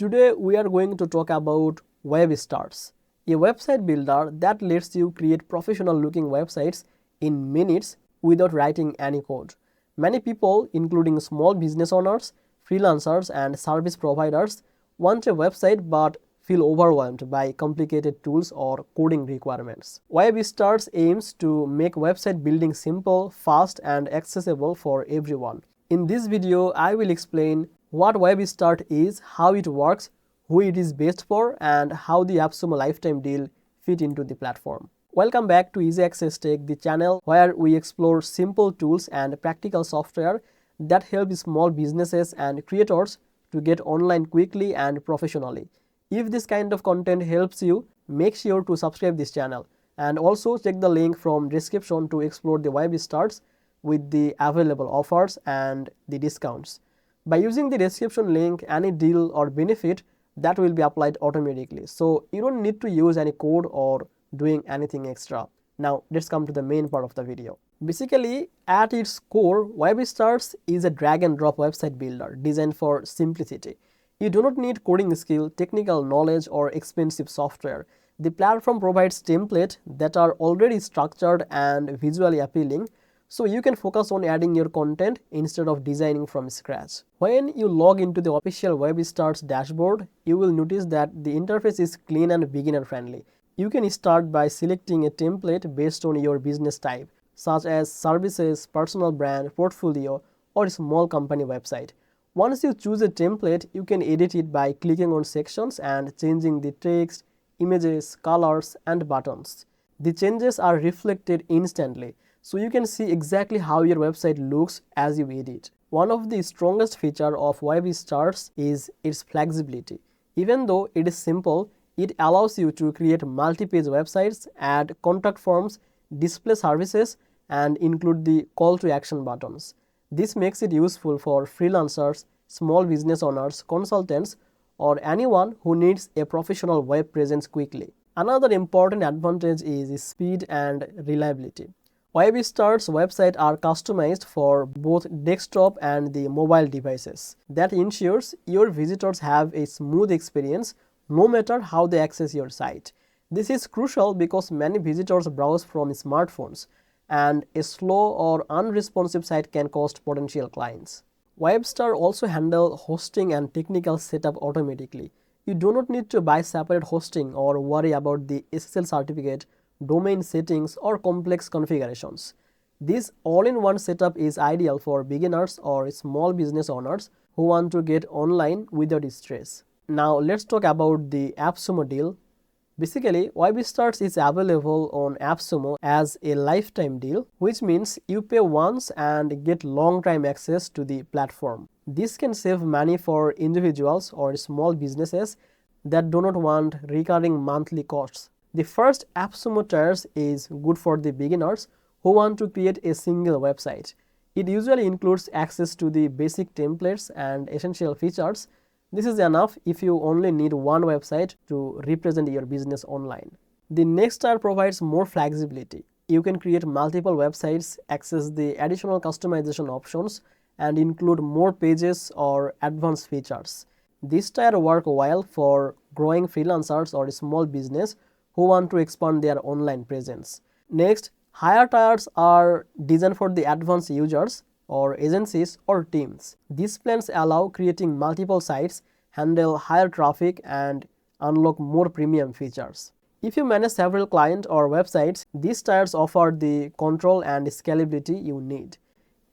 Today we are going to talk about WebStarts, a website builder that lets you create professional looking websites in minutes without writing any code. Many people, including small business owners, freelancers, and service providers, want a website but feel overwhelmed by complicated tools or coding requirements. WebStarts aims to make website building simple, fast, and accessible for everyone. In this video, I will explain what WebStart is, how it works, who it is best for, and how the AppSumo lifetime deal fit into the platform. Welcome back to Easy Access Tech, the channel where we explore simple tools and practical software that help small businesses and creators to get online quickly and professionally. If this kind of content helps you, make sure to subscribe this channel and also check the link from description to explore the WebStarts with the available offers and the discounts. By using the description link, any deal or benefit that will be applied automatically. So you don't need to use any code or doing anything extra. Now let's come to the main part of the video. Basically, at its core, WebStarts is a drag and drop website builder designed for simplicity. You do not need coding skill, technical knowledge, or expensive software. The platform provides templates that are already structured and visually appealing, so you can focus on adding your content instead of designing from scratch. When you log into the official WebStarts dashboard, you will notice that the interface is clean and beginner friendly. You can start by selecting a template based on your business type, such as services, personal brand, portfolio, or small company website. Once you choose a template, you can edit it by clicking on sections and changing the text, images, colors, and buttons. The changes are reflected instantly, so you can see exactly how your website looks as you edit. One of the strongest features of WebStarts is its flexibility. Even though it is simple, it allows you to create multi-page websites, add contact forms, display services, and include the call to action buttons. This makes it useful for freelancers, small business owners, consultants, or anyone who needs a professional web presence quickly. Another important advantage is speed and reliability. WebStarts websites are customized for both desktop and the mobile devices. That ensures your visitors have a smooth experience no matter how they access your site. This is crucial because many visitors browse from smartphones, and a slow or unresponsive site can cost potential clients. WebStarts also handles hosting and technical setup automatically. You do not need to buy separate hosting or worry about the SSL certificate, domain settings, or complex configurations. This all-in-one setup is ideal for beginners or small business owners who want to get online without stress. Now let's talk about the AppSumo deal. Basically, WebStarts is available on AppSumo as a lifetime deal, which means you pay once and get long-time access to the platform. This can save money for individuals or small businesses that do not want recurring monthly costs. The first AppSumo tier is good for the beginners who want to create a single website. It usually includes access to the basic templates and essential features. This is enough if you only need one website to represent your business online. The next tier provides more flexibility. You can create multiple websites, access the additional customization options, and include more pages or advanced features. This tier works well for growing freelancers or small business who want to expand their online presence. Next, higher tiers are designed for the advanced users or agencies or teams. These plans allow creating multiple sites, handle higher traffic, and unlock more premium features. If you manage several clients or websites, these tiers offer the control and scalability you need.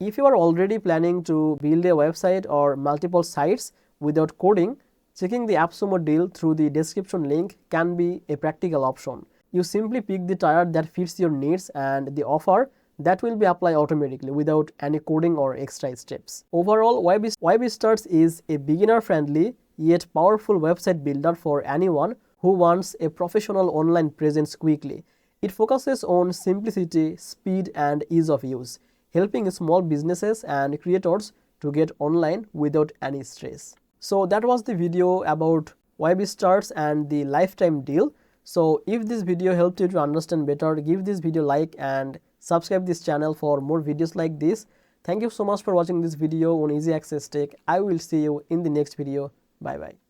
If you are already planning to build a website or multiple sites without coding, checking the AppSumo deal through the description link can be a practical option. You simply pick the tier that fits your needs and the offer that will be applied automatically without any coding or extra steps. Overall, WebStarts is a beginner-friendly yet powerful website builder for anyone who wants a professional online presence quickly. It focuses on simplicity, speed, and ease of use, helping small businesses and creators to get online without any stress. So that was the video about WebStarts and the lifetime deal. So if this video helped you to understand better, give this video a like and subscribe this channel for more videos like this. Thank you so much for watching this video on Easy Access Tech. I will see you in the next video. Bye bye.